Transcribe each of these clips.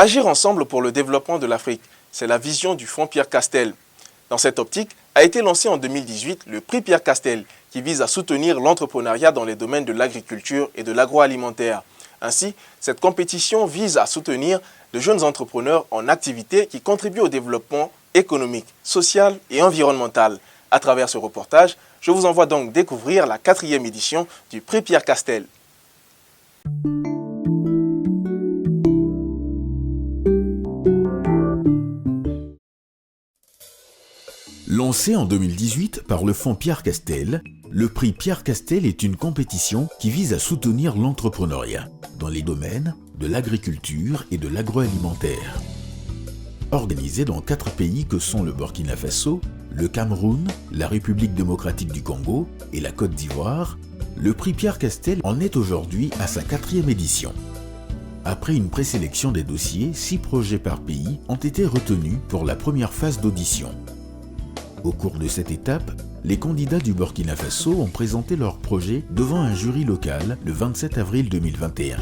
Agir ensemble pour le développement de l'Afrique, c'est la vision du Fonds Pierre Castel. Dans cette optique, a été lancé en 2018 le prix Pierre Castel, qui vise à soutenir l'entrepreneuriat dans les domaines de l'agriculture et de l'agroalimentaire. Ainsi, cette compétition vise à soutenir de jeunes entrepreneurs en activité qui contribuent au développement économique, social et environnemental. À travers ce reportage, je vous envoie donc découvrir la 4e édition du prix Pierre Castel. Lancé en 2018 par le Fonds Pierre Castel, le prix Pierre Castel est une compétition qui vise à soutenir l'entrepreneuriat dans les domaines de l'agriculture et de l'agroalimentaire. Organisé dans 4 pays que sont le Burkina Faso, le Cameroun, la République démocratique du Congo et la Côte d'Ivoire, le prix Pierre Castel en est aujourd'hui à sa 4e édition. Après une présélection des dossiers, 6 projets par pays ont été retenus pour la première phase d'audition. Au cours de cette étape, les candidats du Burkina Faso ont présenté leur projet devant un jury local le 27 avril 2021.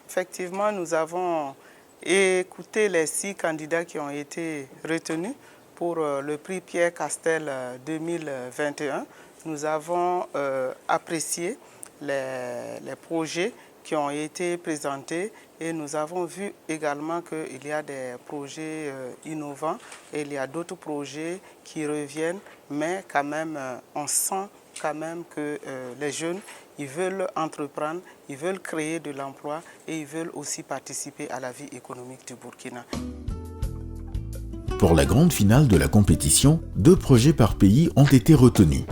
Effectivement, nous avons écouté les 6 candidats qui ont été retenus pour le prix Pierre Castel 2021. Nous avons apprécié les projets qui ont été présentés et nous avons vu également qu'il y a des projets innovants et il y a d'autres projets qui reviennent, mais quand même on sent quand même que les jeunes, ils veulent entreprendre, ils veulent créer de l'emploi et ils veulent aussi participer à la vie économique du Burkina. Pour la grande finale de la compétition, 2 projets par pays ont été retenus.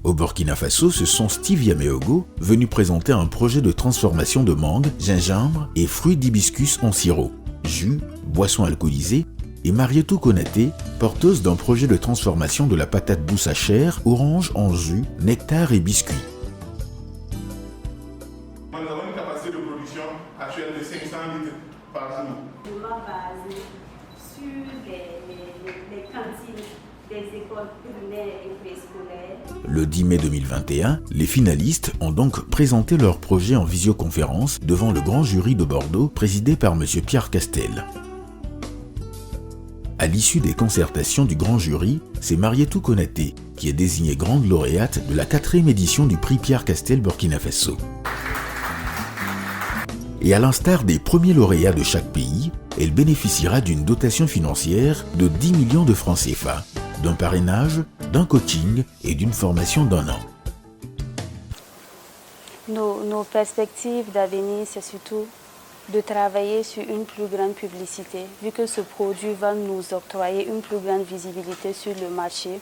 Au Burkina Faso, ce sont Steve Yameogo, venu présenter un projet de transformation de mangue, gingembre et fruits d'hibiscus en sirop, jus, boissons alcoolisées, et Marietou Konaté, porteuse d'un projet de transformation de la patate douce à chair, orange en jus, nectar et biscuits. Nous avons une capacité de production actuelle de 500 litres par jour. Je m'ai basé sur les cantines des écoles primaires et préscolaires. Le 10 mai 2021, les finalistes ont donc présenté leur projet en visioconférence devant le grand jury de Bordeaux présidé par M. Pierre Castel. À l'issue des concertations du grand jury, c'est Marietou Konaté qui est désignée grande lauréate de la 4e édition du prix Pierre Castel Burkina Faso. Et à l'instar des premiers lauréats de chaque pays, elle bénéficiera d'une dotation financière de 10 millions de francs CFA, d'un parrainage, d'un coaching et d'une formation d'1 an. Nos perspectives d'avenir, c'est surtout de travailler sur une plus grande publicité, vu que ce produit va nous octroyer une plus grande visibilité sur le marché,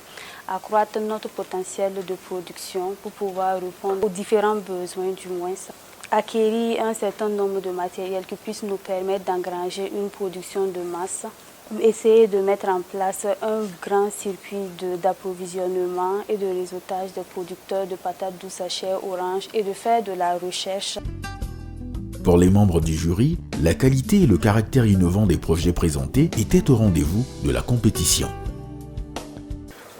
accroître notre potentiel de production pour pouvoir répondre aux différents besoins du moins, acquérir un certain nombre de matériels qui puissent nous permettre d'engranger une production de masse, essayer de mettre en place un grand circuit d'approvisionnement et de réseautage des producteurs de patates douces à chair orange et de faire de la recherche. Pour les membres du jury, la qualité et le caractère innovant des projets présentés étaient au rendez-vous de la compétition.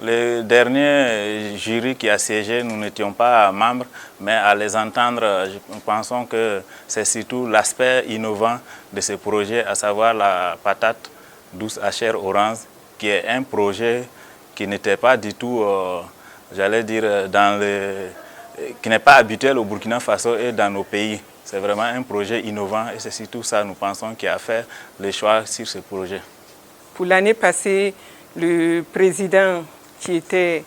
Le dernier jury qui a siégé, nous n'étions pas membres, mais à les entendre, nous pensons que c'est surtout l'aspect innovant de ce projet, à savoir la patate douce à chair orange, qui est un projet qui n'était pas du tout, j'allais dire, qui n'est pas habituel au Burkina Faso et dans nos pays. C'est vraiment un projet innovant et c'est surtout ça, nous pensons, qui a fait le choix sur ce projet. Pour l'année passée, le président qui était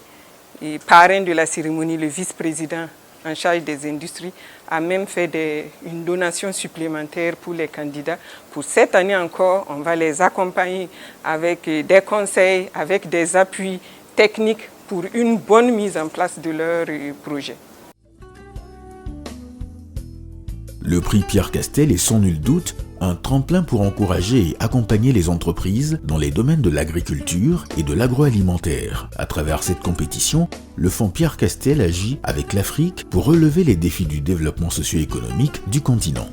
parrain de la cérémonie, le vice-président en charge des industries, a même fait une donation supplémentaire pour les candidats. Pour cette année encore, on va les accompagner avec des conseils, avec des appuis techniques pour une bonne mise en place de leur projet. Le prix Pierre Castel est sans nul doute un tremplin pour encourager et accompagner les entreprises dans les domaines de l'agriculture et de l'agroalimentaire. À travers cette compétition, le Fonds Pierre Castel agit avec l'Afrique pour relever les défis du développement socio-économique du continent.